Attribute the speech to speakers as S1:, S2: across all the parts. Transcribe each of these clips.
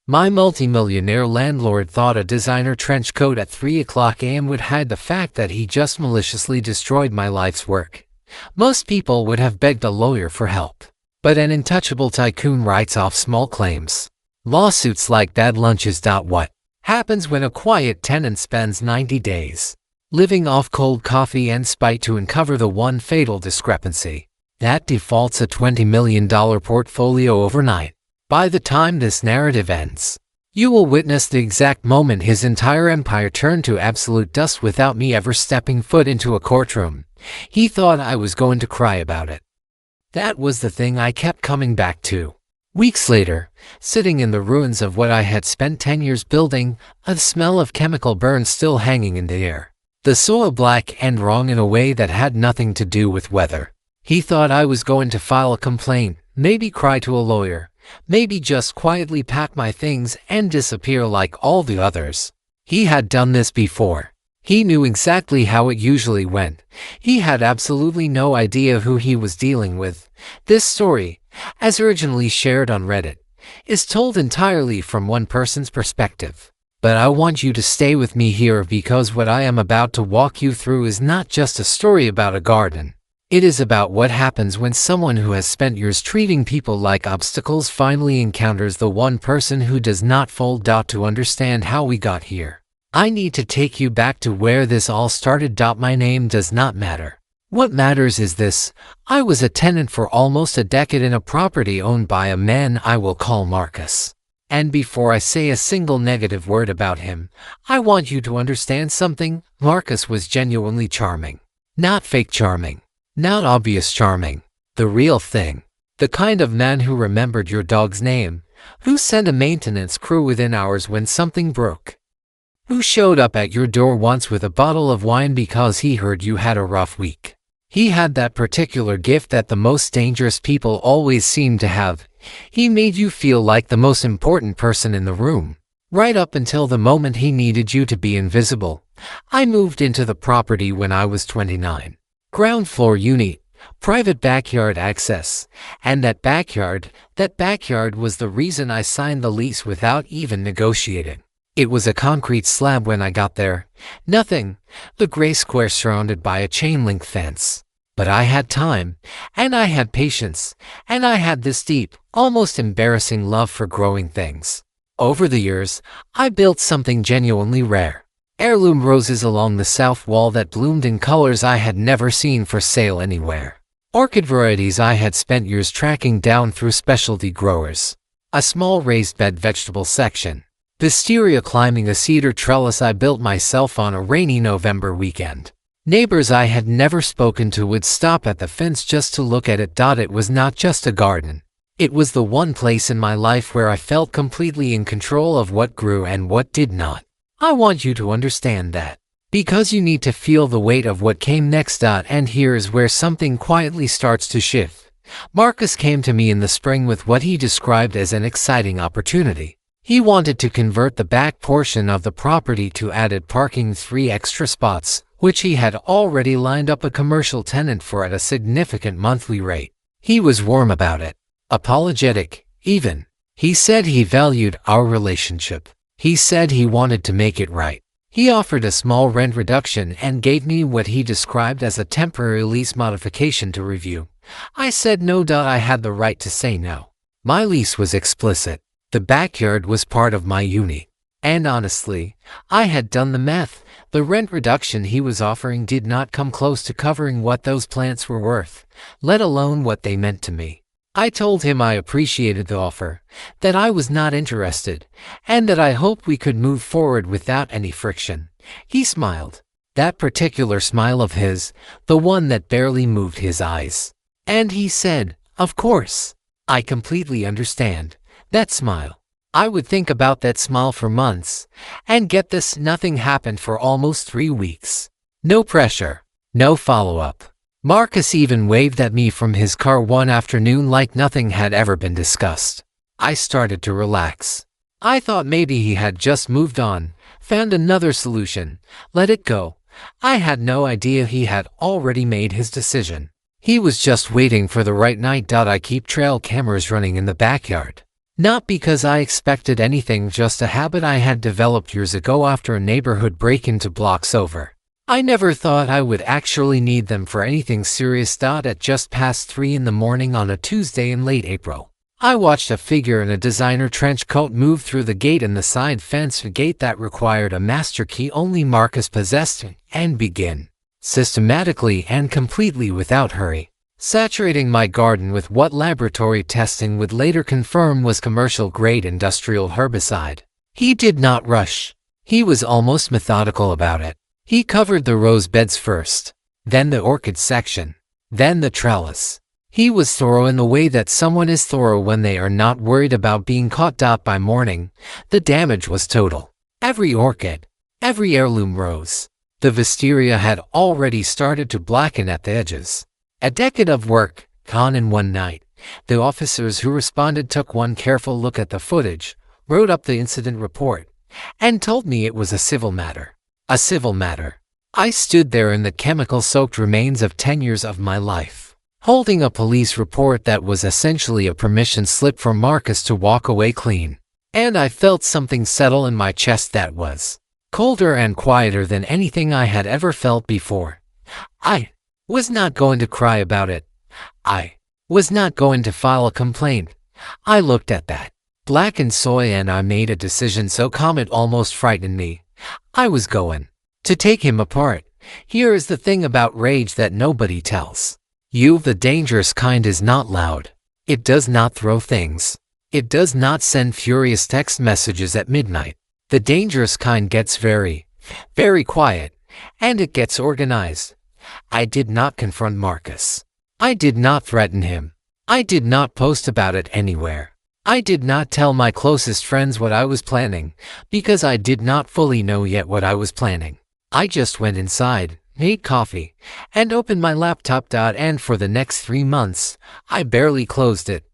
S1: My multimillionaire landlord thought a designer trench coat at 3 o'clock a.m. would hide the fact that he just maliciously destroyed my life's work. Most people would have begged a lawyer for help. But an untouchable tycoon writes off small claims. Lawsuits like bad lunches. What happens when a quiet tenant spends 90 days living off cold coffee and spite to uncover the one fatal discrepancy that defaults a $20 million portfolio overnight? By the time this narrative ends, you will witness the exact moment his entire empire turned to absolute dust without me ever stepping foot into a courtroom. He thought I was going to cry about it. That was the thing I kept coming back to. Weeks later, sitting in the ruins of what I had spent 10 years building, a smell of chemical burns still hanging in the air. The soil black and wrong in a way that had nothing to do with weather. He thought I was going to file a complaint, maybe cry to a lawyer, maybe just quietly pack my things and disappear like all the others. He had done this before. He knew exactly how it usually went. He had absolutely no idea who he was dealing with. This story, as originally shared on Reddit, is told entirely from one person's perspective. But I want you to stay with me here because what I am about to walk you through is not just a story about a garden. It is about what happens when someone who has spent years treating people like obstacles finally encounters the one person who does not fold. To understand how we got here, I need to take you back to where this all started. My name does not matter. What matters is this: I was a tenant for almost a decade in a property owned by a man I will call Marcus. And before I say a single negative word about him, I want you to understand something. Marcus was genuinely charming. Not fake charming. Not obvious charming. The real thing. The kind of man who remembered your dog's name, who sent a maintenance crew within hours when something broke, who showed up at your door once with a bottle of wine because he heard you had a rough week. He had that particular gift that the most dangerous people always seem to have. He made you feel like the most important person in the room, right up until the moment he needed you to be invisible. I moved into the property when I was 29. Ground floor unit, private backyard access, and that backyard was the reason I signed the lease without even negotiating. It was a concrete slab when I got there. Nothing. The gray square surrounded by a chain-link fence. But I had time, and I had patience, and I had this deep, almost embarrassing love for growing things. Over the years, I built something genuinely rare. Heirloom roses along the south wall that bloomed in colors I had never seen for sale anywhere. Orchid varieties I had spent years tracking down through specialty growers. A small raised bed vegetable section. Wisteria climbing a cedar trellis I built myself on a rainy November weekend. Neighbors I had never spoken to would stop at the fence just to look at it. It was not just a garden. It was the one place in my life where I felt completely in control of what grew and what did not. I want you to understand that, because you need to feel the weight of what came next. And here is where something quietly starts to shift. Marcus came to me in the spring with what he described as an exciting opportunity. He wanted to convert the back portion of the property to added parking, 3 extra spots, which he had already lined up a commercial tenant for at a significant monthly rate. He was warm about it. Apologetic, even. He said he valued our relationship. He said he wanted to make it right. He offered a small rent reduction and gave me what he described as a temporary lease modification to review. I said no. I had the right to say no. My lease was explicit. The backyard was part of my unit. And honestly, I had done the math. The rent reduction he was offering did not come close to covering what those plants were worth, let alone what they meant to me. I told him I appreciated the offer, that I was not interested, and that I hoped we could move forward without any friction. He smiled. That particular smile of his, the one that barely moved his eyes. And he said, "Of course. I completely understand." That smile. I would think about that smile for months. And get this, nothing happened for almost 3 weeks. No pressure. No follow-up. Marcus even waved at me from his car one afternoon like nothing had ever been discussed. I started to relax. I thought maybe he had just moved on, found another solution, let it go. I had no idea he had already made his decision. He was just waiting for the right night. I keep trail cameras running in the backyard. Not because I expected anything, just a habit I had developed years ago after a neighborhood break-in blocks over. I never thought I would actually need them for anything serious. At just past 3 in the morning on a Tuesday in late April, I watched a figure in a designer trench coat move through the gate in the side fence, a gate that required a master key only Marcus possessed, and begin, systematically and completely without hurry, saturating my garden with what laboratory testing would later confirm was commercial-grade industrial herbicide. He did not rush. He was almost methodical about it. He covered the rose beds first, then the orchid section, then the trellis. He was thorough in the way that someone is thorough when they are not worried about being caught. By morning, the damage was total. Every orchid, every heirloom rose, the wisteria had already started to blacken at the edges. A decade of work, gone in one night. The officers who responded took one careful look at the footage, wrote up the incident report, and told me it was a civil matter. A civil matter. I stood there in the chemical-soaked remains of 10 years of my life, holding a police report that was essentially a permission slip for Marcus to walk away clean. And I felt something settle in my chest that was colder and quieter than anything I had ever felt before. I was not going to cry about it. I was not going to file a complaint. I looked at that blackened soil and I made a decision so calm it almost frightened me. I was going to take him apart. Here is the thing about rage that nobody tells you. The dangerous kind is not loud. It does not throw things. It does not send furious text messages at midnight. The dangerous kind gets very, very quiet, and it gets organized. I did not confront Marcus. I did not threaten him. I did not post about it anywhere. I did not tell my closest friends what I was planning, because I did not fully know yet what I was planning. I just went inside, made coffee, and opened my laptop. And for the next 3 months, I barely closed it.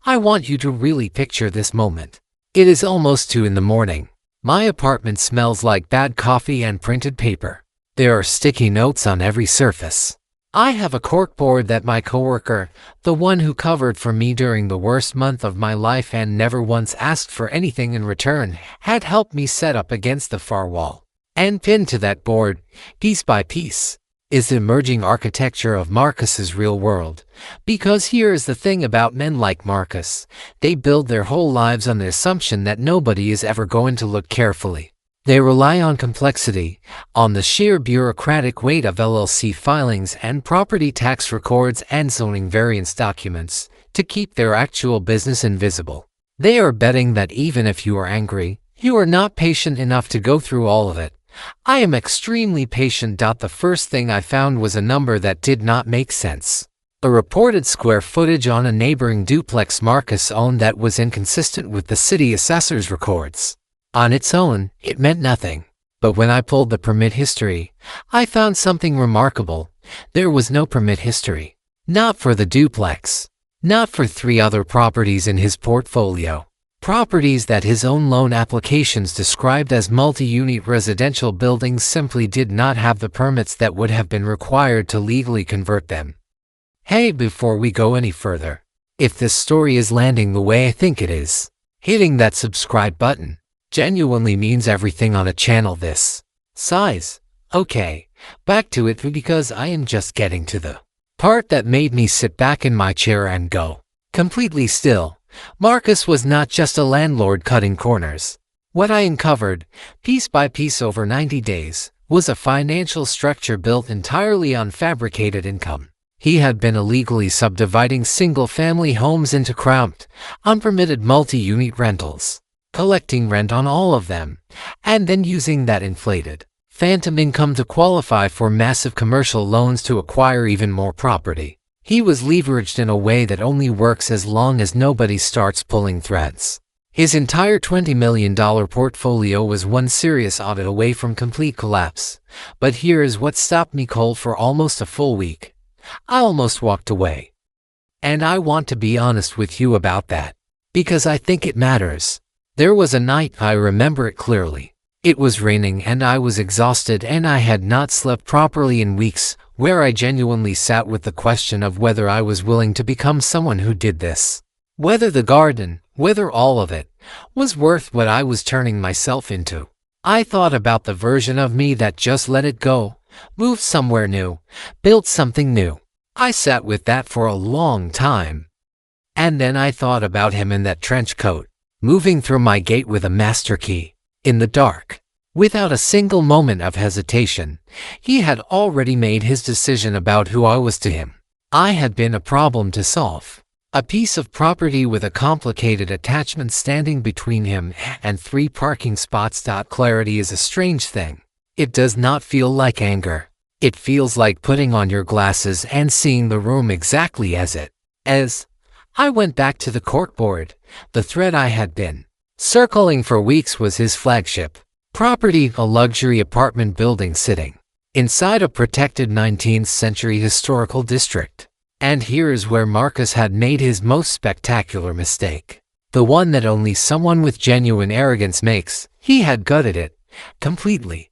S1: I want you to really picture this moment. It is almost 2 in the morning. My apartment smells like bad coffee and printed paper. There are sticky notes on every surface. I have a corkboard that my coworker, the one who covered for me during the worst month of my life and never once asked for anything in return, had helped me set up against the far wall. And pinned to that board, piece by piece, is the emerging architecture of Marcus's real world. Because here is the thing about men like Marcus. They build their whole lives on the assumption that nobody is ever going to look carefully. They rely on complexity, on the sheer bureaucratic weight of LLC filings and property tax records and zoning variance documents, to keep their actual business invisible. They are betting that even if you are angry, you are not patient enough to go through all of it. I am extremely patient. The first thing I found was a number that did not make sense. A reported square footage on a neighboring duplex Marcus owned that was inconsistent with the city assessor's records. On its own, it meant nothing. But when I pulled the permit history, I found something remarkable. There was no permit history. Not for the duplex. Not for 3 other properties in his portfolio. Properties that his own loan applications described as multi-unit residential buildings simply did not have the permits that would have been required to legally convert them. Hey, before we go any further, if this story is landing the way I think it is, hitting that subscribe button genuinely means everything on a channel this size. Okay, back to it because I am just getting to the part that made me sit back in my chair and go completely still. Marcus was not just a landlord cutting corners. What I uncovered, piece by piece over 90 days, was a financial structure built entirely on fabricated income. He had been illegally subdividing single-family homes into cramped, unpermitted multi-unit rentals, collecting rent on all of them, and then using that inflated phantom income to qualify for massive commercial loans to acquire even more property. He was leveraged in a way that only works as long as nobody starts pulling threads. His entire $20 million portfolio was one serious audit away from complete collapse. But here is what stopped me cold for almost a full week. I almost walked away. And I want to be honest with you about that, because I think it matters. There was a night, I remember it clearly. It was raining and I was exhausted and I had not slept properly in weeks, where I genuinely sat with the question of whether I was willing to become someone who did this. Whether the garden, whether all of it, was worth what I was turning myself into. I thought about the version of me that just let it go, moved somewhere new, built something new. I sat with that for a long time. And then I thought about him in that trench coat, moving through my gate with a master key, in the dark. Without a single moment of hesitation, he had already made his decision about who I was to him. I had been a problem to solve. A piece of property with a complicated attachment standing between him and 3 parking spots. Clarity is a strange thing. It does not feel like anger. It feels like putting on your glasses and seeing the room exactly as it is. I went back to the corkboard. The thread I had been circling for weeks was his flagship property, a luxury apartment building sitting inside a protected 19th century historical district. And here is where Marcus had made his most spectacular mistake. The one that only someone with genuine arrogance makes. He had gutted it completely.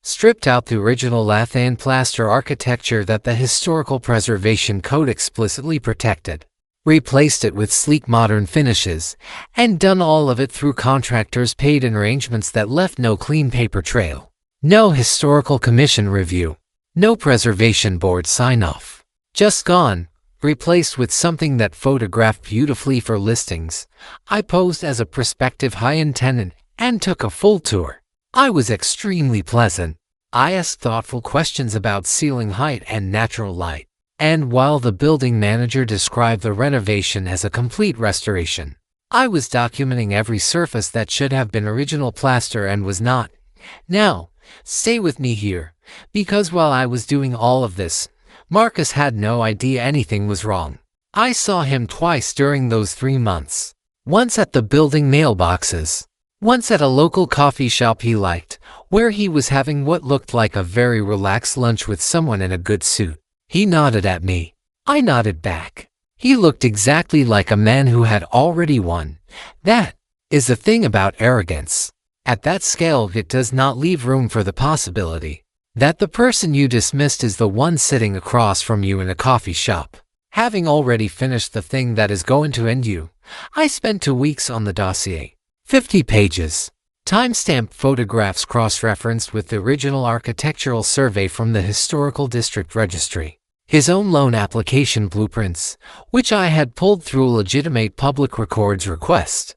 S1: Stripped out the original lath and plaster architecture that the Historical Preservation Code explicitly protected. Replaced it with sleek modern finishes, and done all of it through contractors paid in arrangements that left no clean paper trail. No historical commission review. No preservation board sign-off. Just gone, replaced with something that photographed beautifully for listings. I posed as a prospective high-end tenant and took a full tour. I was extremely pleasant. I asked thoughtful questions about ceiling height and natural light. And while the building manager described the renovation as a complete restoration, I was documenting every surface that should have been original plaster and was not. Now, stay with me here, because while I was doing all of this, Marcus had no idea anything was wrong. I saw him twice during those 3 months. Once at the building mailboxes. Once at a local coffee shop he liked, where he was having what looked like a very relaxed lunch with someone in a good suit. He nodded at me. I nodded back. He looked exactly like a man who had already won. That is the thing about arrogance. At that scale, it does not leave room for the possibility that the person you dismissed is the one sitting across from you in a coffee shop. Having already finished the thing that is going to end you, I spent 2 weeks on the dossier. 50 pages. Timestamped photographs cross-referenced with the original architectural survey from the Historical District Registry. His own loan application blueprints, which I had pulled through a legitimate public records request.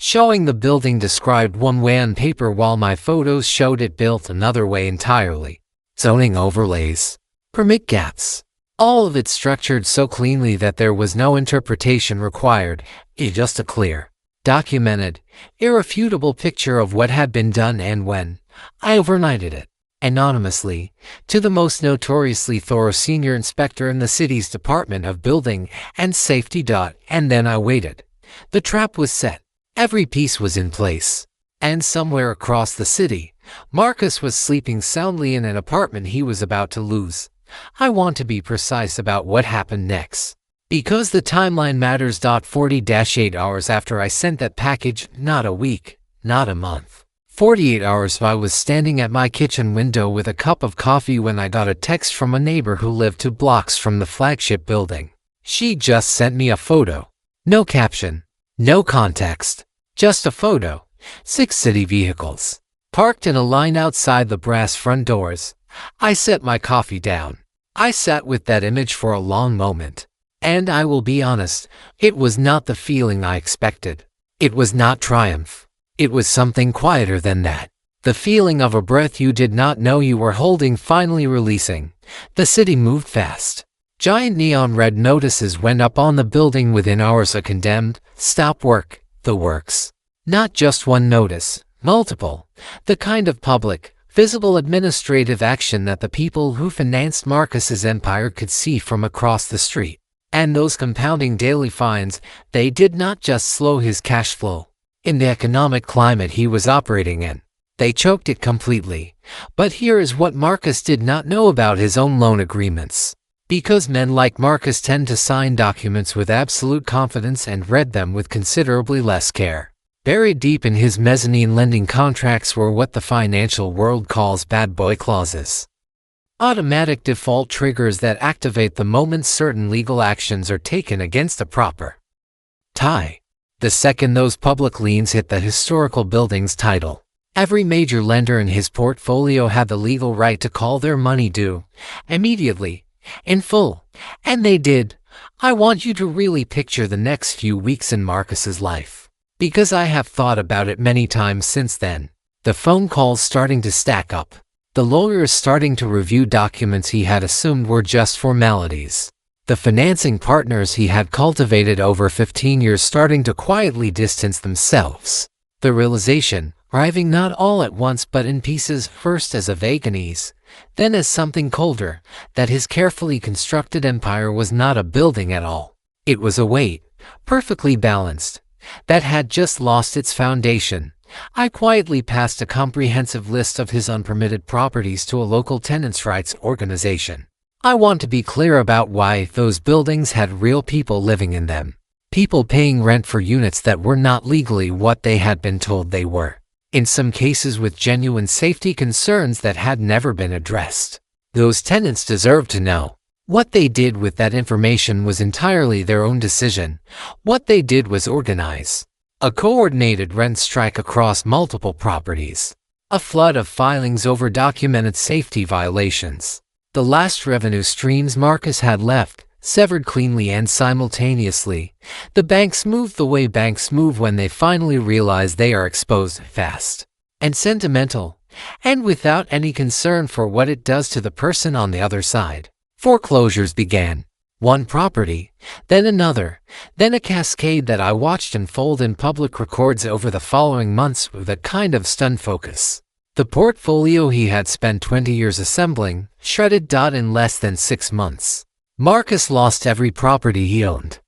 S1: Showing the building described one way on paper while my photos showed it built another way entirely. Zoning overlays. Permit gaps. All of it structured so cleanly that there was no interpretation required, just a clear, documented, irrefutable picture of what had been done and when. I overnighted it, anonymously, to the most notoriously thorough senior inspector in the city's Department of Building and Safety. And then I waited. The trap was set. Every piece was in place. And somewhere across the city, Marcus was sleeping soundly in an apartment he was about to lose. I want to be precise about what happened next, because the timeline matters. 40-8 hours after I sent that package, not a week, not a month. 48 hours I was standing at my kitchen window with a cup of coffee when I got a text from a neighbor who lived 2 blocks from the flagship building. She just sent me a photo. No caption, no context, just a photo. 6 city vehicles, parked in a line outside the brass front doors. I set my coffee down. I sat with that image for a long moment. And I will be honest, it was not the feeling I expected. It was not triumph. It was something quieter than that. The feeling of a breath you did not know you were holding finally releasing. The city moved fast. Giant neon red notices went up on the building within hours. A condemned, stop work, the works. Not just one notice, multiple. The kind of public, visible administrative action that the people who financed Marcus's empire could see from across the street. And those compounding daily fines, they did not just slow his cash flow. In the economic climate he was operating in, they choked it completely. But here is what Marcus did not know about his own loan agreements. Because men like Marcus tend to sign documents with absolute confidence and read them with considerably less care. Buried deep in his mezzanine lending contracts were what the financial world calls bad boy clauses. Automatic default triggers that activate the moment certain legal actions are taken against a proper Tie. The second those public liens hit the historical building's title, every major lender in his portfolio had the legal right to call their money due, immediately, in full, and they did. I want you to really picture the next few weeks in Marcus's life, because I have thought about it many times since then. The phone calls starting to stack up. The lawyers starting to review documents he had assumed were just formalities. The financing partners he had cultivated over 15 years starting to quietly distance themselves. The realization, arriving not all at once but in pieces, first as a vague unease, then as something colder, that his carefully constructed empire was not a building at all. It was a weight, perfectly balanced, that had just lost its foundation. I quietly passed a comprehensive list of his unpermitted properties to a local tenants' rights organization. I want to be clear about why those buildings had real people living in them. People paying rent for units that were not legally what they had been told they were. In some cases with genuine safety concerns that had never been addressed. Those tenants deserved to know. What they did with that information was entirely their own decision. What they did was organize a coordinated rent strike across multiple properties. A flood of filings over documented safety violations. The last revenue streams Marcus had left, severed cleanly and simultaneously. The banks move the way banks move when they finally realize they are exposed, fast and sentimental, and without any concern for what it does to the person on the other side. Foreclosures began. One property, then another, then a cascade that I watched unfold in public records over the following months with a kind of stunned focus. The portfolio he had spent 20 years assembling, shredded in less than 6 months. Marcus lost every property he owned.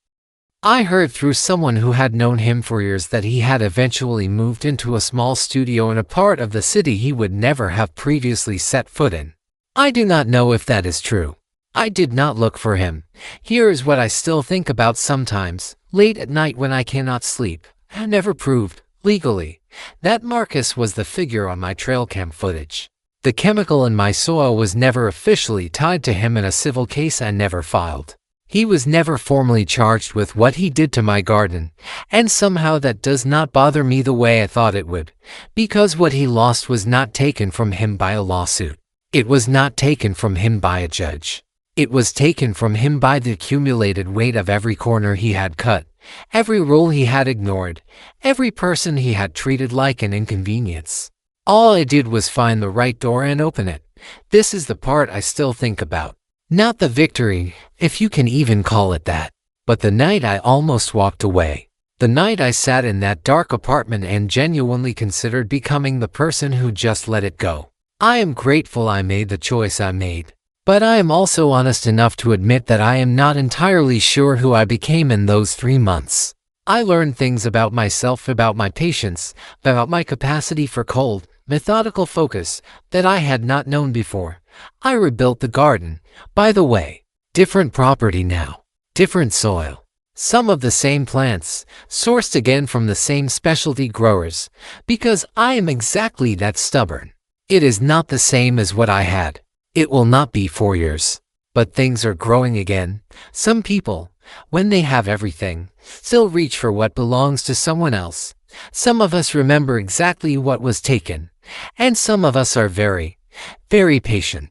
S1: I heard through someone who had known him for years that he had eventually moved into a small studio in a part of the city he would never have previously set foot in. I do not know if that is true. I did not look for him. Here is what I still think about sometimes, late at night when I cannot sleep. I never proved, legally, that Marcus was the figure on my trail cam footage. The chemical in my soil was never officially tied to him in a civil case I never filed. He was never formally charged with what he did to my garden, and somehow that does not bother me the way I thought it would, because what he lost was not taken from him by a lawsuit. It was not taken from him by a judge. It was taken from him by the accumulated weight of every corner he had cut, every rule he had ignored, every person he had treated like an inconvenience. All I did was find the right door and open it. This is the part I still think about. Not the victory, if you can even call it that, but the night I almost walked away. The night I sat in that dark apartment and genuinely considered becoming the person who just let it go. I am grateful I made the choice I made. But I am also honest enough to admit that I am not entirely sure who I became in those 3 months. I learned things about myself, about my patience, about my capacity for cold, methodical focus that I had not known before. I rebuilt the garden, by the way. Different property now. Different soil. Some of the same plants, sourced again from the same specialty growers, because I am exactly that stubborn. It is not the same as what I had. It will not be 4 years. But things are growing again. Some people, when they have everything, still reach for what belongs to someone else. Some of us remember exactly what was taken, and some of us are very, very patient.